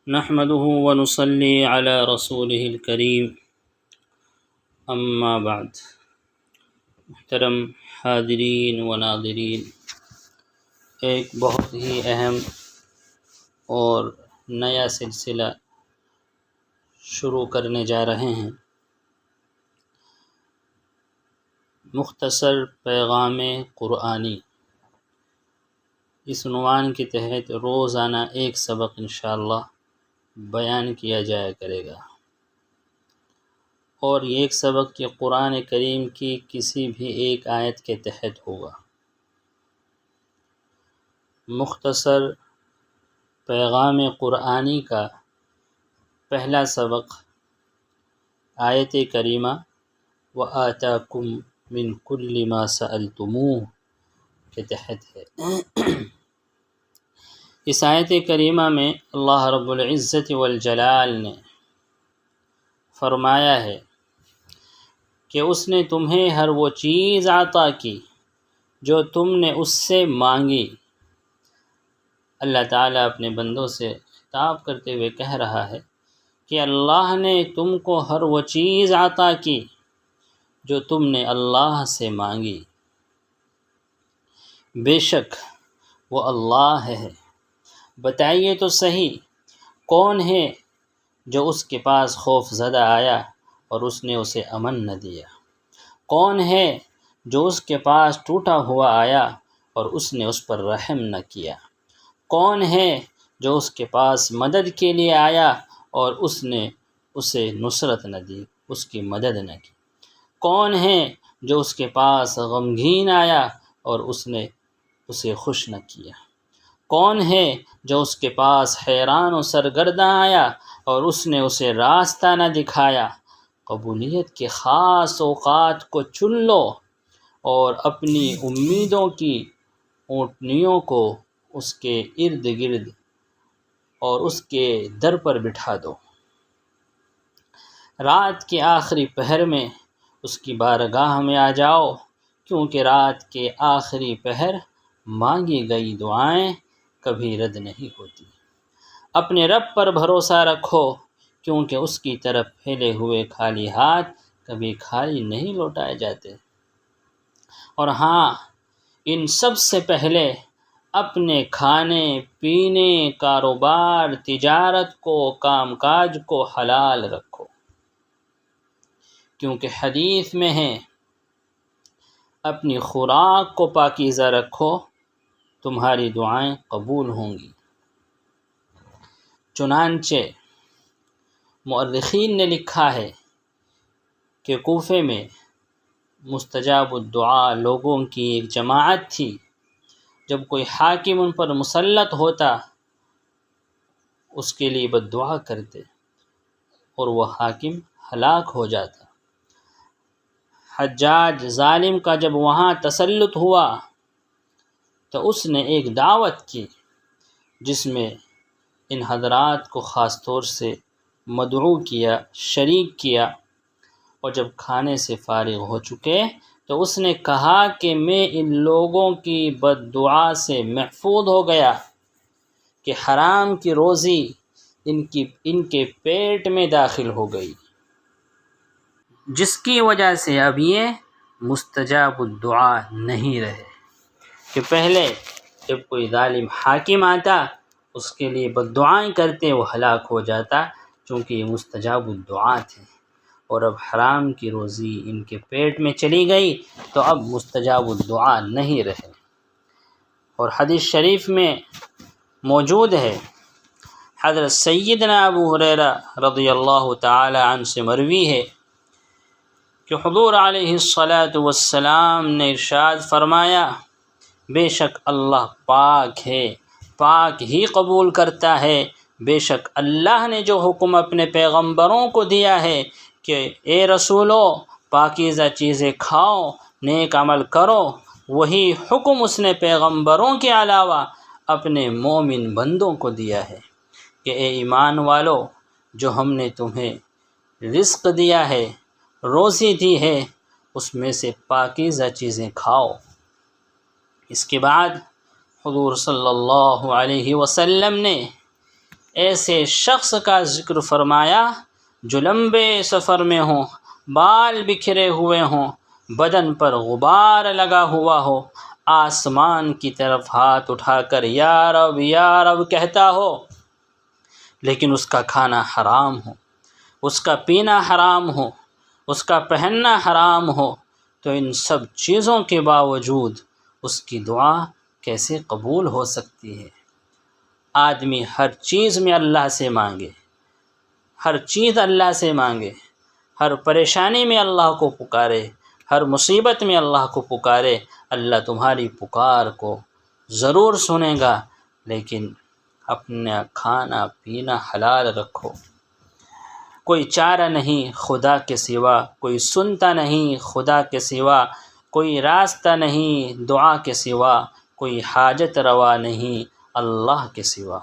نحمده ونصلي على رسوله الكريم اما بعد۔ محترم حاضرین و ناظرین، ایک بہت ہی اہم اور نیا سلسلہ شروع کرنے جا رہے ہیں۔ مختصر پیغام قرآنی، اس عنوان کے تحت روزانہ ایک سبق انشاءاللہ بیان کیا جایا کرے گا، اور یہ ایک سبق یہ قرآن کریم کی کسی بھی ایک آیت کے تحت ہوگا۔ مختصر پیغام قرآنی کا پہلا سبق آیت کریمہ وَآتَاكُم مِّن كُلِّ مَا سَأَلْتُمُوهُ کے تحت ہے۔ اس آیت کریمہ میں اللہ رب العزت والجلال نے فرمایا ہے کہ اس نے تمہیں ہر وہ چیز عطا کی جو تم نے اس سے مانگی۔ اللہ تعالیٰ اپنے بندوں سے خطاب کرتے ہوئے کہہ رہا ہے کہ اللہ نے تم کو ہر وہ چیز عطا کی جو تم نے اللہ سے مانگی۔ بے شک وہ اللہ ہے۔ بتائیے تو صحیح، کون ہے جو اس کے پاس خوف زدہ آیا اور اس نے اسے امن نہ دیا؟ کون ہے جو اس کے پاس ٹوٹا ہوا آیا اور اس نے اس پر رحم نہ کیا؟ کون ہے جو اس کے پاس مدد کے لیے آیا اور اس نے اسے نصرت نہ دی، اس کی مدد نہ کی؟ کون ہے جو اس کے پاس غمگین آیا اور اس نے اسے خوش نہ کیا؟ کون ہے جو اس کے پاس حیران و سرگرداں آیا اور اس نے اسے راستہ نہ دکھایا؟ قبولیت کے خاص اوقات کو چن لو اور اپنی امیدوں کی اونٹنیوں کو اس کے ارد گرد اور اس کے در پر بٹھا دو۔ رات کے آخری پہر میں اس کی بارگاہ میں آ جاؤ، کیونکہ رات کے آخری پہر مانگی گئی دعائیں کبھی رد نہیں ہوتی۔ اپنے رب پر بھروسہ رکھو، کیونکہ اس کی طرف پھیلے ہوئے خالی ہاتھ کبھی خالی نہیں لوٹائے جاتے۔ اور ہاں، ان سب سے پہلے اپنے کھانے پینے، کاروبار، تجارت کو، کام کاج کو حلال رکھو، کیونکہ حدیث میں ہے اپنی خوراک کو پاکیزہ رکھو، تمہاری دعائیں قبول ہوں گی۔ چنانچہ مؤرخین نے لکھا ہے کہ کوفے میں مستجاب الدعا لوگوں کی ایک جماعت تھی۔ جب کوئی حاکم ان پر مسلط ہوتا، اس کے لیے بد دعا کرتے اور وہ حاکم ہلاک ہو جاتا۔ حجاج ظالم کا جب وہاں تسلط ہوا تو اس نے ایک دعوت کی جس میں ان حضرات کو خاص طور سے مدعو کیا، شریک کیا، اور جب کھانے سے فارغ ہو چکے تو اس نے کہا کہ میں ان لوگوں کی بد دعا سے محفوظ ہو گیا کہ حرام کی روزی ان کے پیٹ میں داخل ہو گئی، جس کی وجہ سے اب یہ مستجاب الدعا نہیں رہے۔ کہ پہلے جب کوئی ظالم حاکم آتا اس کے لیے بد دعائیں کرتے، وہ ہلاک ہو جاتا، چونکہ یہ مستجاب الدعا تھے، اور اب حرام کی روزی ان کے پیٹ میں چلی گئی تو اب مستجاب الدعا نہیں رہے۔ اور حدیث شریف میں موجود ہے، حضرت سیدنا ابو ہریرہ رضی اللہ تعالی عنہ سے مروی ہے کہ حضور علیہ الصلاۃ والسلام نے ارشاد فرمایا، بے شک اللہ پاک ہے، پاک ہی قبول کرتا ہے۔ بے شک اللہ نے جو حکم اپنے پیغمبروں کو دیا ہے کہ اے رسولو پاکیزہ چیزیں کھاؤ، نیک عمل کرو، وہی حکم اس نے پیغمبروں کے علاوہ اپنے مومن بندوں کو دیا ہے کہ اے ایمان والو، جو ہم نے تمہیں رزق دیا ہے، روزی دی ہے، اس میں سے پاکیزہ چیزیں کھاؤ۔ اس کے بعد حضور صلی اللہ علیہ وسلم نے ایسے شخص کا ذکر فرمایا جو لمبے سفر میں ہوں، بال بکھرے ہوئے ہوں، بدن پر غبار لگا ہوا ہو، آسمان کی طرف ہاتھ اٹھا کر یا رب یا رب کہتا ہو، لیکن اس کا کھانا حرام ہو، اس کا پینا حرام ہو، اس کا پہننا حرام ہو، تو ان سب چیزوں کے باوجود اس کی دعا کیسے قبول ہو سکتی ہے؟ آدمی ہر چیز میں اللہ سے مانگے، ہر چیز اللہ سے مانگے، ہر پریشانی میں اللہ کو پکارے، ہر مصیبت میں اللہ کو پکارے، اللہ تمہاری پکار کو ضرور سنے گا، لیکن اپنا کھانا پینا حلال رکھو۔ کوئی چارہ نہیں خدا کے سوا، کوئی سنتا نہیں خدا کے سوا، کوئی راستہ نہیں دعا کے سوا، کوئی حاجت روا نہیں اللہ کے سوا۔